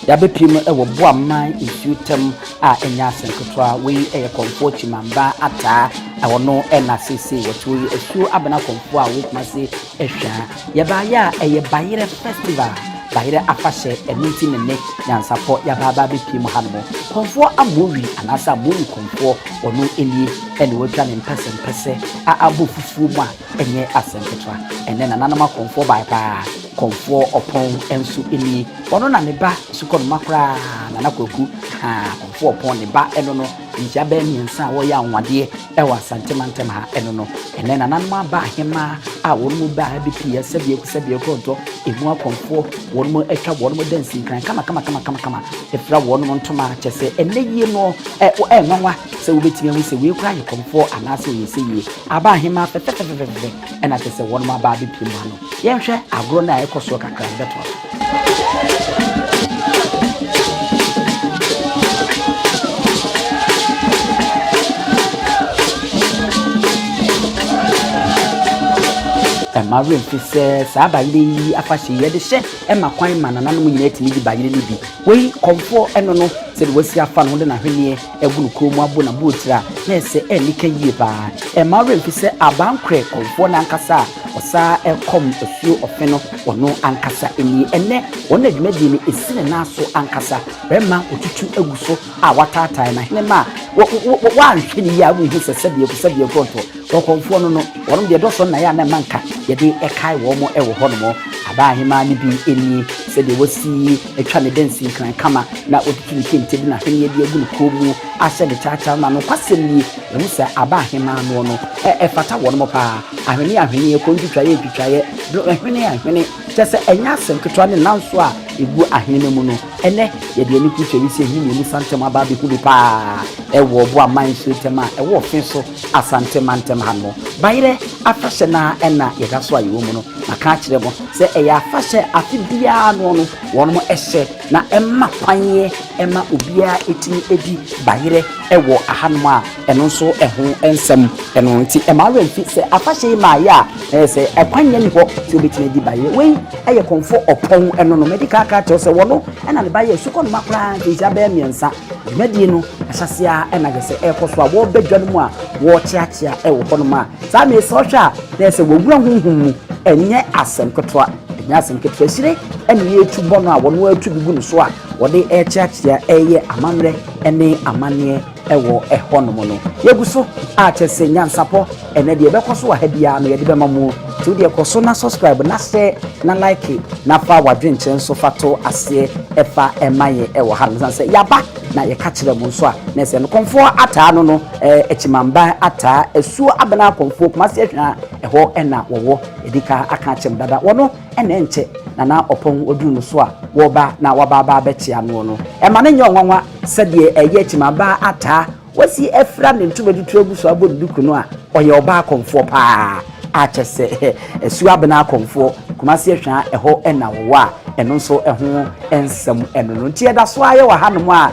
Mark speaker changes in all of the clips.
Speaker 1: yabepiem ewo boaman insutem a enya senkotwa we eye konfo chimamba ata ewono ena sisi wetu esu abana konfo a wo kuma se ehwa yabaya eye bayire festival bayire afahye eminti ne nyansapo yababa bepiem hanmo konfo amowi anasa amowi konfo ono eni ene wotwa ne mpese a abofufu mu a enye asenkotwa ene nananama konfo baipa konfo opon ensu eni ono na ne ba sukon makra na nakwaku konfo opon ne ba eno no nja ba miensa wo ya nwade e wa santimantem ha eno no ene nananama ba hema a wonu ba bi pia sebie konto emu konfo wonu etwa wonu dansi kan kama efra wonu ntoma chese ene yie no nwanwa se wo betimi hu se we kura ye konfo anase ye se ye aba hema fe ena chese wonu ma ba bi pia no ye hwe agro na ekoso kakra beto Marin fise saba ile afashi ye de hye ema kwan manananom nyina timi di bayire ni bi we konfo eno no se de wasi afa no de na hwene egunu kromu abo na botira na ese enika yie ba Marin fise Abankra konfo na ankasa osa ekom osuo Offin ono ankasa eni ene wona dwumadi ni esine na so ankasa rema otutu aguso a watatai na hene ma wa nhwene ya wo hu sebie konto konfo no wono de doso na ya na manka yede ekai wo mo ewo hono aba hema ni bi eni se de wasi etwa ne dansi kan kama na otutu ni kente na hene ye de agunu komu ase de chacha na no kwasemi emu se aba hema no fata wo no pa ahwene ye konjutwaye ahwene tese enya senketwa ne nanso a egu ahwene mu no ene yede ani kucheri se himi mu santem aba be kudu pa ewo bo aman shitema ewo Offinso asantemantem hano bayire afahye na ena yeda so ayewo mu no aka kire mo se eya afahye afibia no no wono mo ehye na emma kwanye emma obia etini edi bayire ewo ahanmo a eno nso eho ensem eno nti emma remfi se afahye ma ya se ekwanye ni ho ti obetini edi bayire we eye konfo opon eno no medical card se wono ena le bayire su kono makra ti jabe miensa medie no asasia ena gese ekoso a wo badwa no mu a wo chiachia ewo kono ma sa me so hwa na se wo wura hunhum enye asemketwa nyasenketwa sire ene ye tubo no a wono atu bigu no so a wode chiachia eye amamre ene amane ewo ehono no yeguso a chese nyansapo ene de bekoso wa habia no ye de bemamu ti de ekoso na subscribe na share na like na fa wadwenche nso fato ase efa emaye ewo ha no se yaba na ye ka kire mu nso a na se no konfo ata no no echimamba ata esuo abena konfo kuma se hwa eho ena wowo edika aka chem dada wono ene nche na opon odu no so a wo ba na waba betia no no ema ne nyonwanwa sede eye echimamba ata wasi efra ne ntubedutu aguso aboduku no a oye oba konfo pa a chese esuo abena konfo kuma se hwa eho ena wowo a eno nso eho ensem eno no ntie da so aye wa hanom a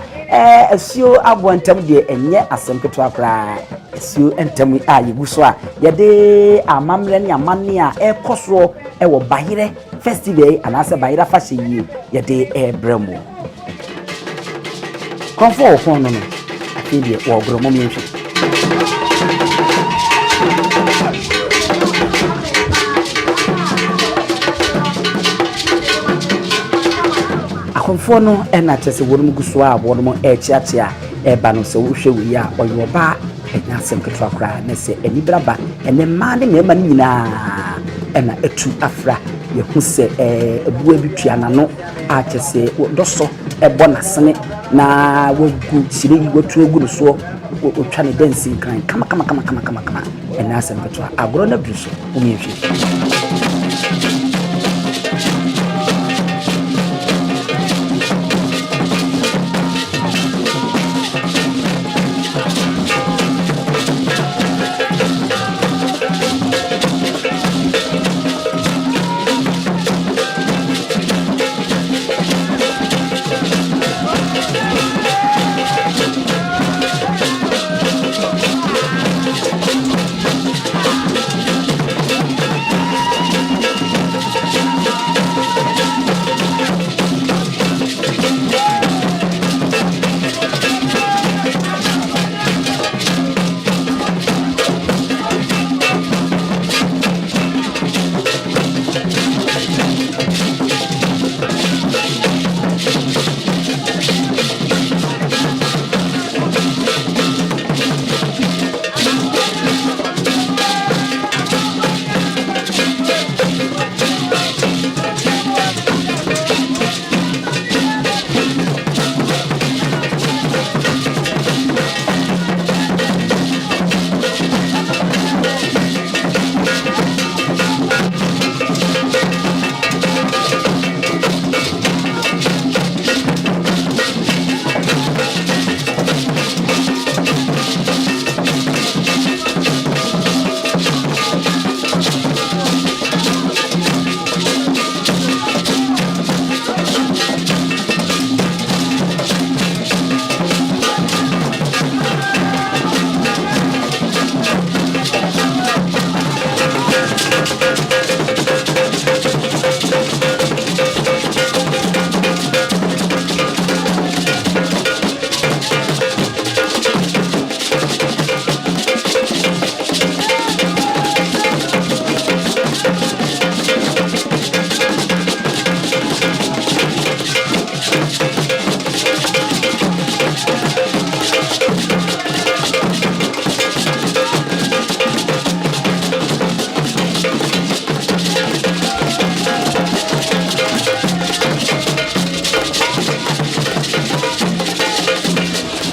Speaker 1: esuo abontem de enye asemketo akra esuo entem a yeguso a yede amamre ne amane a ekoso ewo bayire festival anase bayira fashe yi yede ebremo konfo hono no afide wo gromo mienhwe konfo no ena tese wonum guso a wonum chiachia eba no se wo hwe wi a oyoba enya asemketo akra na se enibraba ene ma ne mema nyina ena etu afra ye hu se ebuwa bitua nano a tese doso ebo nasene na wogu sire yi watu egu so otwa ne dansi kan kama ena asemketo agro na bruso omiehwe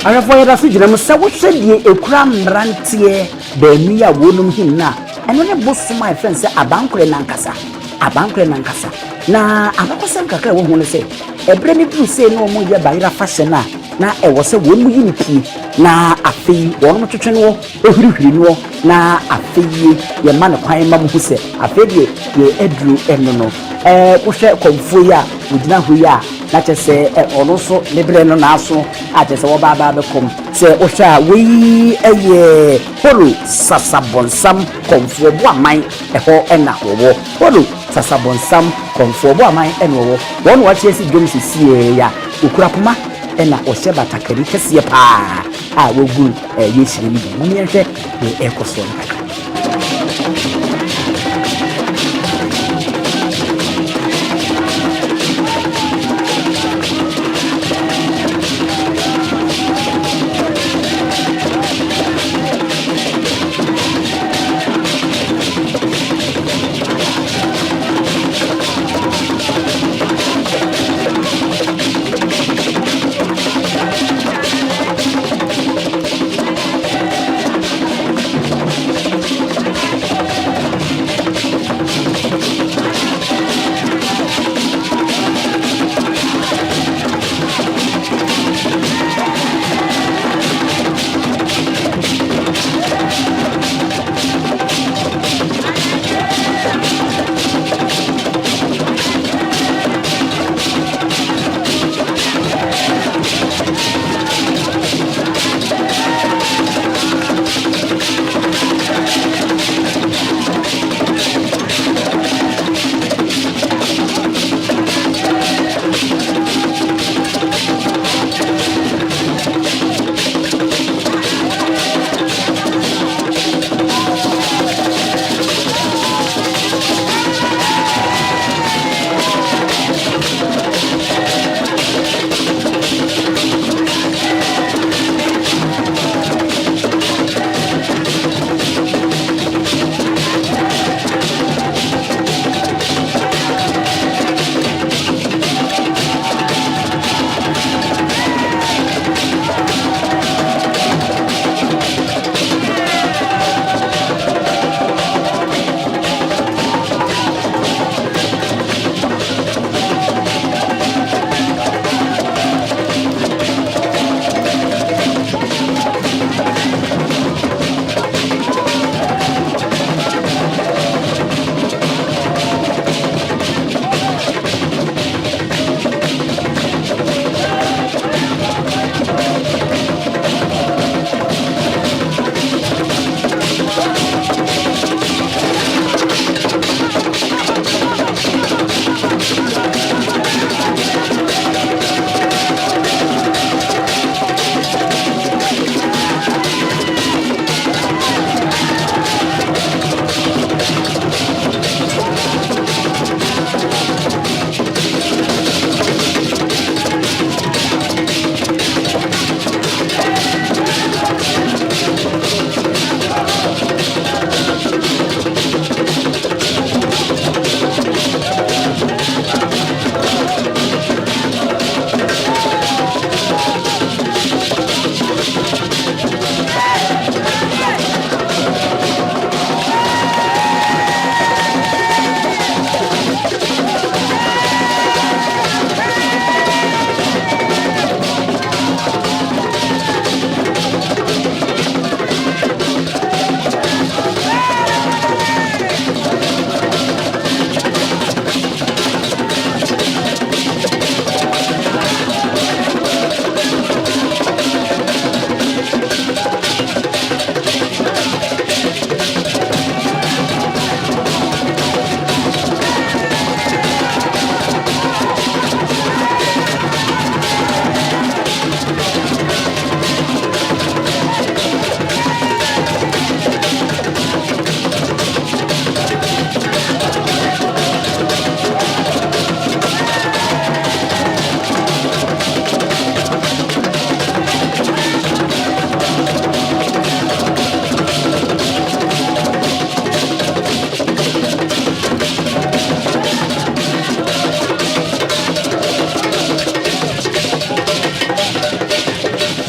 Speaker 1: Arafo yɛda so gyina mu sɛ wohwɛ die ekura mmeranteɛ baanu a wɔnom him na ɛno ne bosom a ɛfɛn sɛ abankora nankasa na abakɔsɛm kakra wɔ ho no sɛ ɛbrɛ ne duru sɛ na ɔmo yɛ bayera fahyɛ no a na ɛwɔ sɛ wɔn mu yi ne pie na afei wɔn twetwe no ohirihiri no na afei yɛ ma ne kwan ma mu ho sɛ afei deɛ yɛ aduru ɛno no wohwɛ kɔmfo yi a wogyina hɔ yi a na kyɛ sɛ ɔno so ne brɛ no naaso a kyɛ sɛ wɔbaaba bɛkɔm sɛ wohwɛ a wei ɛyɛ holo sasabɔnsam kɔmfoɔ bo aman ɛhɔ ɛna wɔwɔ holo sasabɔnsam kɔmfoɔ bo aman ɛna wɔwɔ wɔn wɔakyerɛ si dwom sisi ya okura poma ɛna ɔhyɛ batakari kɛseɛ paa a wɔgu yɛhyire no bi mu yɛhwɛ yɛ ɛkɔ so no kakra.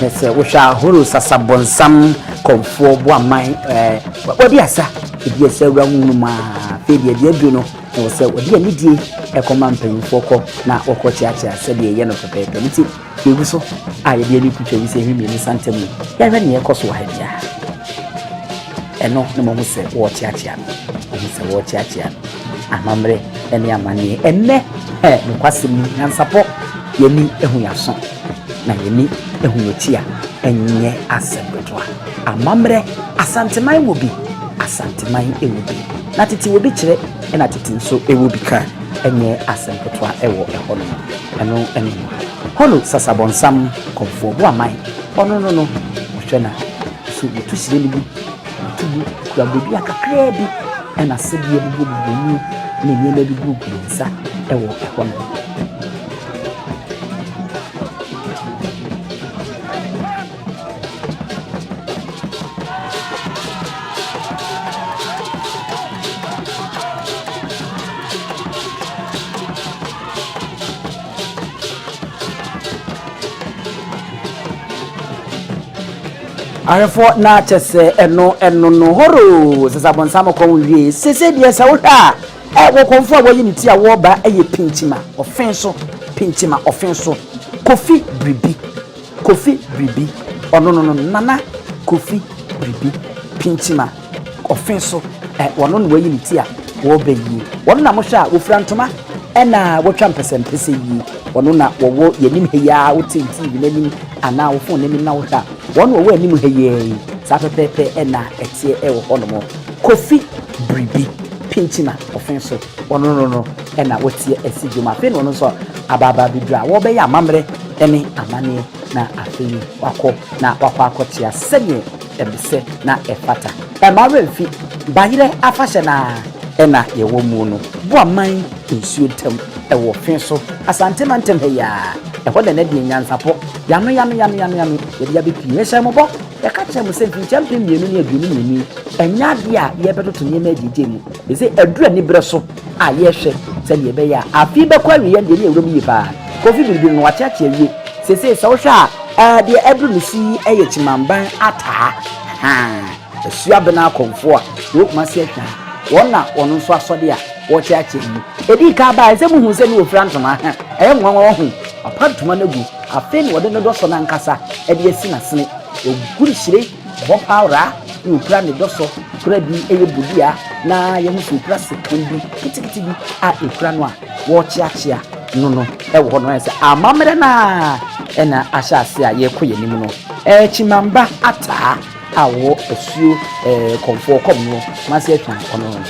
Speaker 1: Yes, we shall huru sasabonsam komfo bo aman wodi asa ebi ese wura nwuma fe de edu no no se wodi anidie ekoma mpanyimfo kɔ na wɔkɔ chiachia se de ye no pepepe nti ewu so a ye de ani kutwa wi se hwimi ni santem ya hwɛ ne ekɔ so ha dia eno no mo se wo chiachia no mo se wo chiachia amamre ene amane enne nkwasem nyansapo yeni ehu yaso na yeni ehu yotia enye asebetwa amamre asanteman wo bi asanteman ewo bi na titi wo bi kire na titi nso ewo bi ka enye asebetwa ewo ehono eno eno hono sasabonsam komfo bo aman ono no hwe na so tu sire ni bi tu kura bebi akakra bi ena sebie bi ni ni na bi gu nsa ewo ehono arefo na chese eno no horo sasabonsam ko wie sese die sa wo hwa wo konfo wo yi nti a wo ba eye pinchima Offinso pinchima Offinso kofi bribi ono no nana kofi bribi pinchima Offinso wono no yi nti a wo ba yi wono na mo hwa wo frantoma ena wo twa mpese yi wono na wo yenim heya wo tinti bi nanim ana wo fon nanim na wo hwa wono wo anim heye sa pepepe ena etie wo hono mo kofi bribi pinchima Offinso wono no ena wo tie esidwuma fe no so ababa bidra wo be ya mamre ene amane na afei wako na wako akotia senye ebise na efata mare fi bayire afahye na ena yewo mu no bo aman nsuo tem ewo Offinso asante mantem heya eho de na de nyansapo yano ye de ya bepi ye hyɛ mo bo ye ka kyerɛ mo se fi champion mienu ne aduonu mienu enya de a ye betoto ne ma agije mu be se adura ni bre so a ye hwɛ sɛ de be ya afi be kwa wi ye de ne ewuro mu yi pa kofi bibi no wakyakye wie sese sɛ wo hwɛ a de aduru ne si eye chimamban ata asua bena konfo a wo kuma se atwa wona ono nso asode a wo kyakye yi edi ka ba sɛ muhu sɛ ne wo frantoma ɛyɛ nwa wo ho apantuma na gu afi ne wode ne do so na nkasa ɛde asi na sene oguri hire bo pawra ni ukra ne do so kura bi ɛyɛ budia na ye musu ukra sekondi kitikiti bi a ekura no a wo kyakye no ɛwɔ hɔ no ɛsɛ amamre na ɛna ahyase a ye koye nim no chimamba ata awo asuo komfo kom no mase atwa ono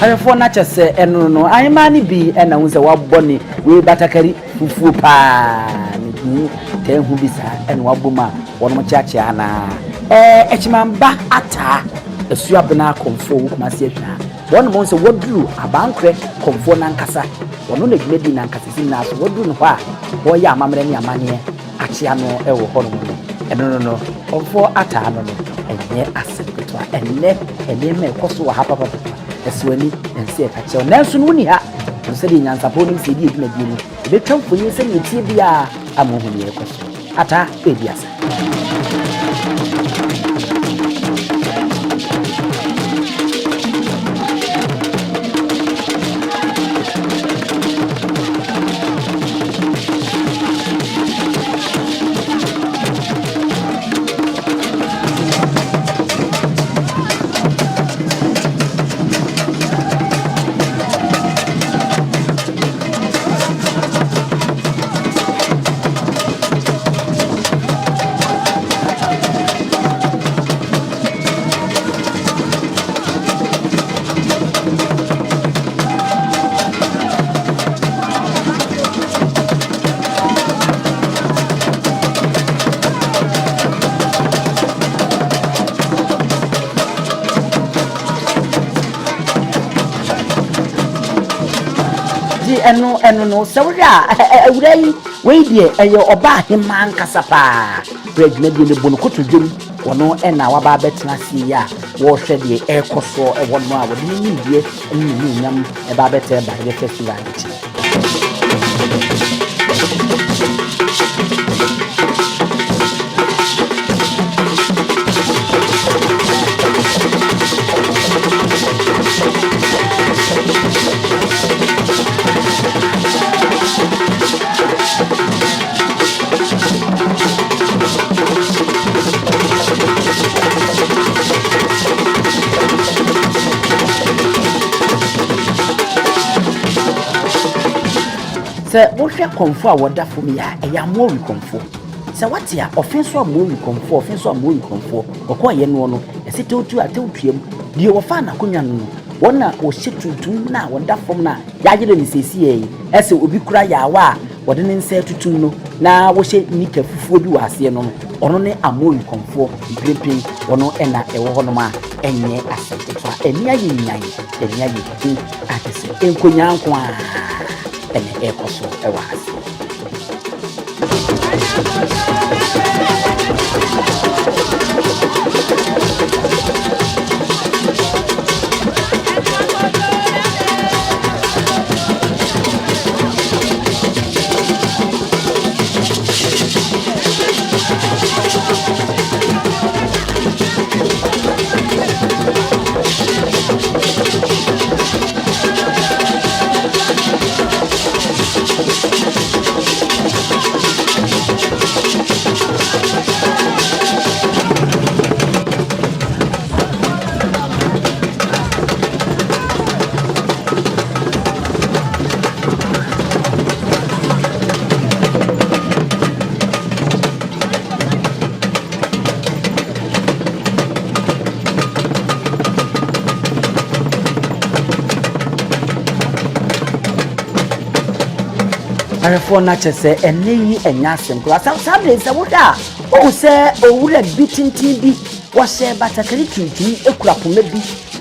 Speaker 1: Ayefo na chese eno no ayema ni bi na hu se waboni we batakari fufu pa ni te hu bi sa eno waboma wono chiachia na echimamba ata esuabena komfo kuma se hwa wono mo se woduru Abankra komfo na nkasa wono na dwumedi na nkasa sin na so woduru no ha wo ya amamre ni amane achia no ewo hono no eno no komfo ata no no enye asepetwa enne me koso wa hapa papa eswani ense kache nanso no ni ha nse di nyansapo nim se di edina di ni betwamfo yin se netie bia amohuni ekoso ata ediasa eno no sewra awurai we die eyo oba heman kasapa pregnant die bono kotodwem wono ena waba betena si ya wo hwe die ekoso ewono a wode ni die ni nyam eba bete ba the festival se wo hwe konfo a woda fom ya eya mo wi konfo se watia Offinso mo wi konfo Offinso mo wi konfo okọ ye no no esite otu atewtuam die wo fa na konwa no wona wo hyetutum na woda fom na ya gele ni sesi ye ese obi kura ya wa wode ne nsa tutum no na wo hye nika fufuo bi wa ase no ono ne amowi konfo mpempem wono ena ewo hono ma enye asentwa enia ye nyan enia ye tu atese enkonya nko a ene ekoso ewa ase Arefo na chese eneyi enyasem kla sabre se woda o se owura bitintin bi wo se batakari tuntun ekura poma bi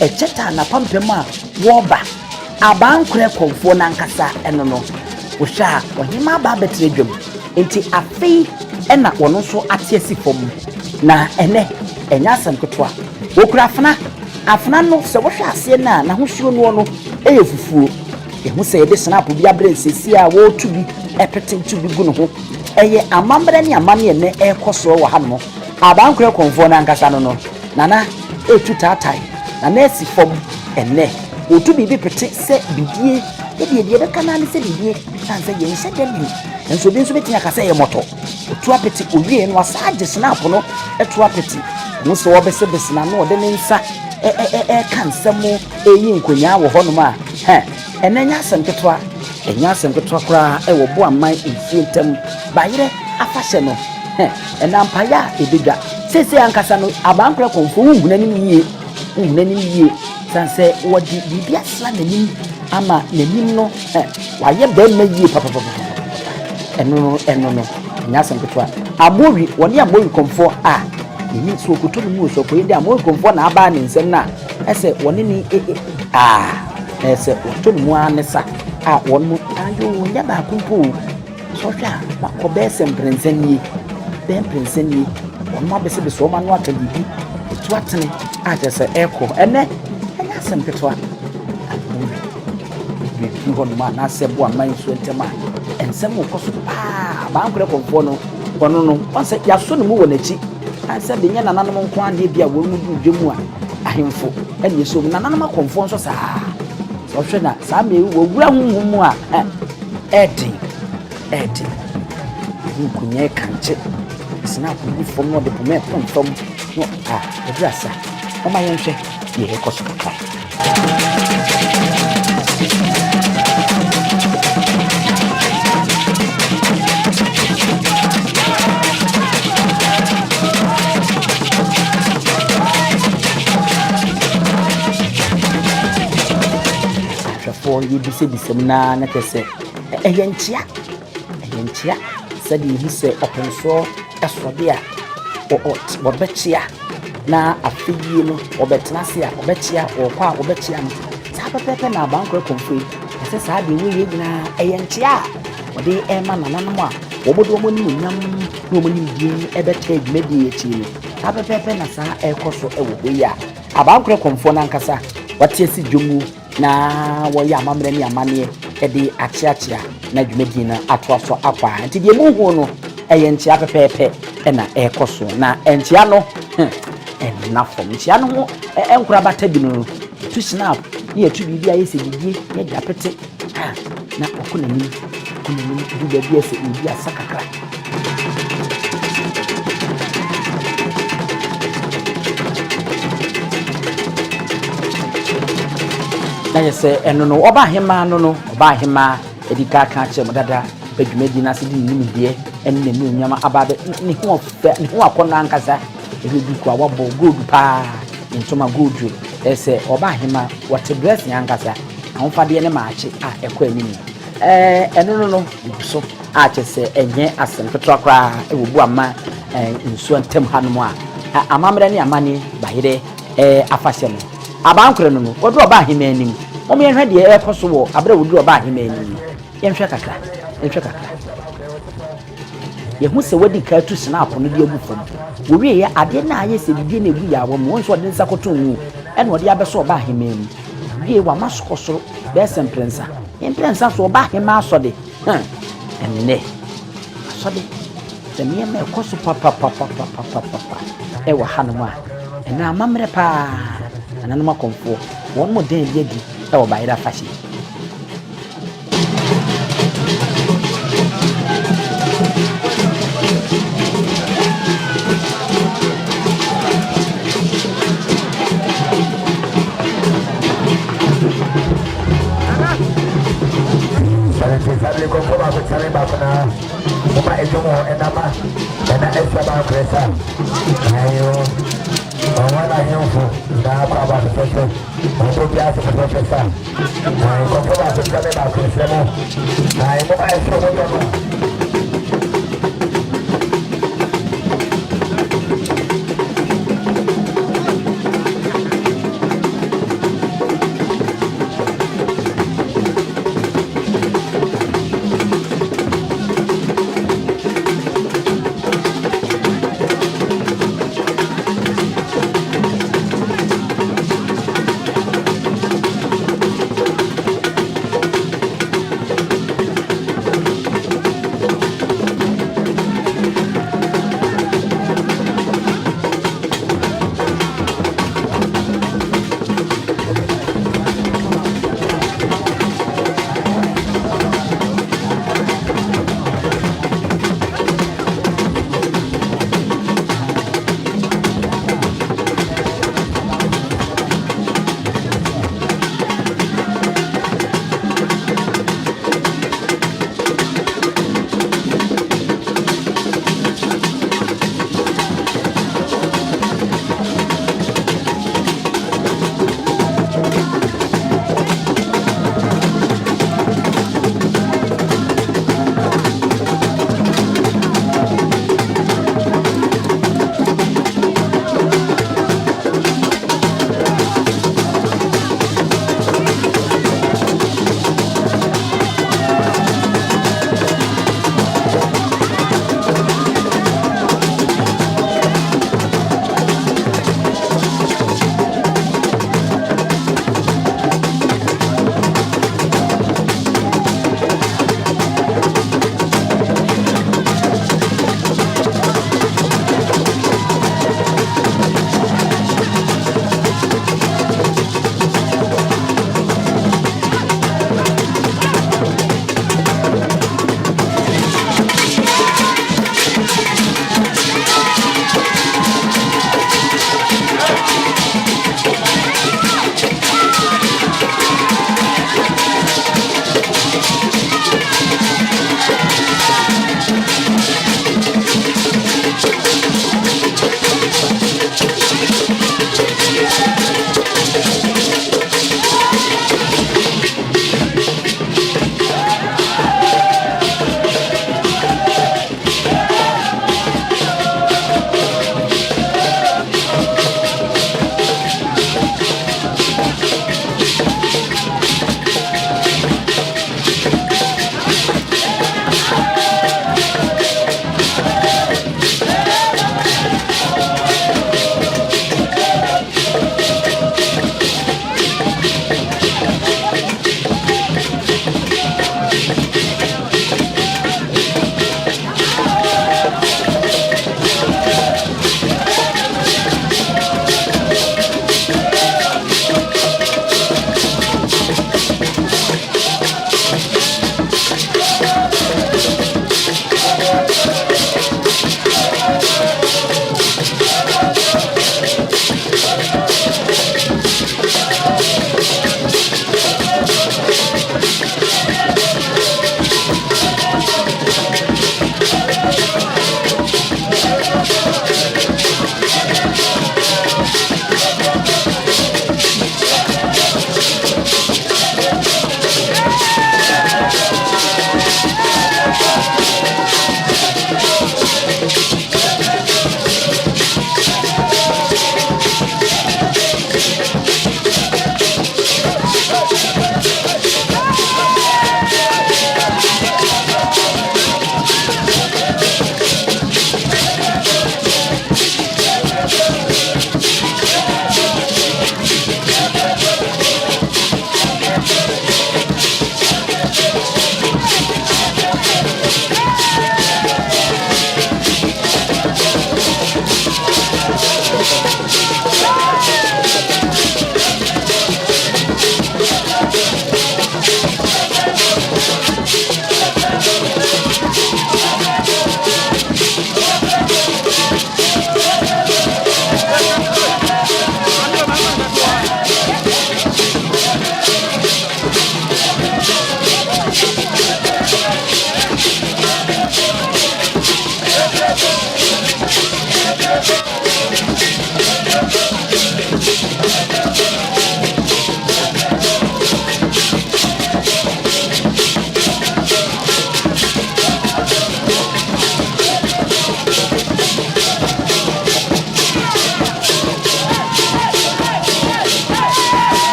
Speaker 1: echeta na pampem a wo ba Abankra konfo na nkasa eno no wo hwa ohima ba betre dwam enti afei ena wono so atiasi fom na ene enyasem kotwa wo kura afna no se wo hwa ase na hohiro no no eyefufuo ehu se yede snap bi abre nsesi a wo tubi epete tubi gu no ho eye amambre ne amane ne ekoso wo ha no Abankra konfo na nkasa no nana etu tatai na nesi fom enne otubi bi pete se bidie edie be kanale se bidie sanse ye nse deni enso bi nso betinya kasa ye moto otu apete owie no asaje snap no etu apete no so wo bese na no de ne nsa kansamo eyi nkonya wo ho no ma enenya asemketwa kra ewo bo aman infuntem bayire afahye no enampaya ebedwa sese ankasa no Abankra konfo hungunanim yie Sanse wodi bibia sla nanim ama nanim no waye be ma yie papa eno nya sanketwa abowi woni abowi komfo ni so koto mu so ko yende abowi komfo na aba ne nsem na ese woni ni ese woto mu anesa won mu ayo nya ba kumpo so hwa ko be semprensen yi won ma be se be so ma no ata bibi to atene jese eko ene nya sanketwa bi hon ma na sebo aman so ntema ensem ko so Abankra komfo no wono no onse yaso no mu wonachi anse de nya nananom nko ade bia wo mu dwemu ahemfo ene so nananom komfo nso saa so hwe na saa me wo wura honhom mu edi nkunye kanche sina ko fom no de pome pom no edrasa o ma yenhwe ye ekoso ka for you be say na kese eyentia said you say Offinso esode o bechia na afigi no obetena se a obechia okwa obechia no sa pepe na Abankra komfo ese sa de we yina eyentia ode ema nananom a obodo mo ni nyam no mo ni die ebeta adwumadi echi no sa pepe na sa ekoso ewo we ya Abankra komfo na nkasa wate esi dwomu na wo ya amamre ni amane ede achiachia na dwumadi na atoaso akwa nti de mu hu no eyentia pepe na ekoso na entia no na fom ntia no ho enkura bata bi no to snap ni etu bibia yese bibie ye da pete na okunani du bibia yese bibia sakakra na yese eno no oba hema edika ka che modada badwumadi na se di nimdie enne ne nyama ababe ne ho akona nkasa ebi kwa wabo good pa ntoma good ese oba hema what dress yankasa ahofade ne maachi ekọ anini eno no so chese enye asem petrakra ewobu ama nsuo ntem hanom amamre ne amane bahire afahye no Abankra no wodu oba hema anim omo yenhwe de ekoso wo abra wodu oba hema anim yenhwe kakra yehu se wadi ka tu snap no de agufom wo wie ye ade na aye se bibie na egu ya wo mo nso de nsa koto nwu ene ode abeso oba hema anim wie wa maskosoro be semprensa imprensa so oba hema asode enne asode de me me ekoso papa wa hanoma ena amamre pa ananoma komfo won mo den yedi wo bayira fashi
Speaker 2: Sabe como va a ser la vacuna? Como es como en la más, en la esta Abankra. Ayo, ahora yo fui, da para abajo, no te hace profesor. Ayo, como va a ser la vacuna? Ayo, como es como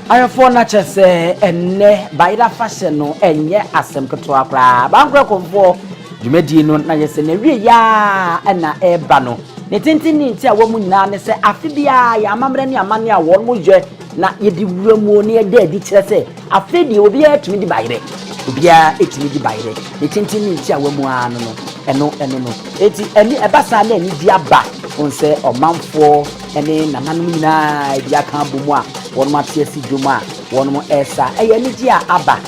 Speaker 1: ayofo na chese enne baira fashion no enye asem keto akra Abankra konfo dwumadi no na yese na wie ya na eba no ne tintini nti a wamu nyina ne se afibia ya amamre ne amane a won mo je na yedi wuramu ne eda adi kire se afidi obi ya tumi di bayire obi ya etumi di bayire ne tintini nti a wamu anu no eno no eti eni ebasa na eni di aba onse omanfo ene nananom nyina ebi aka bomu a won ma tie si dwuma won mo esa eye ni dia aba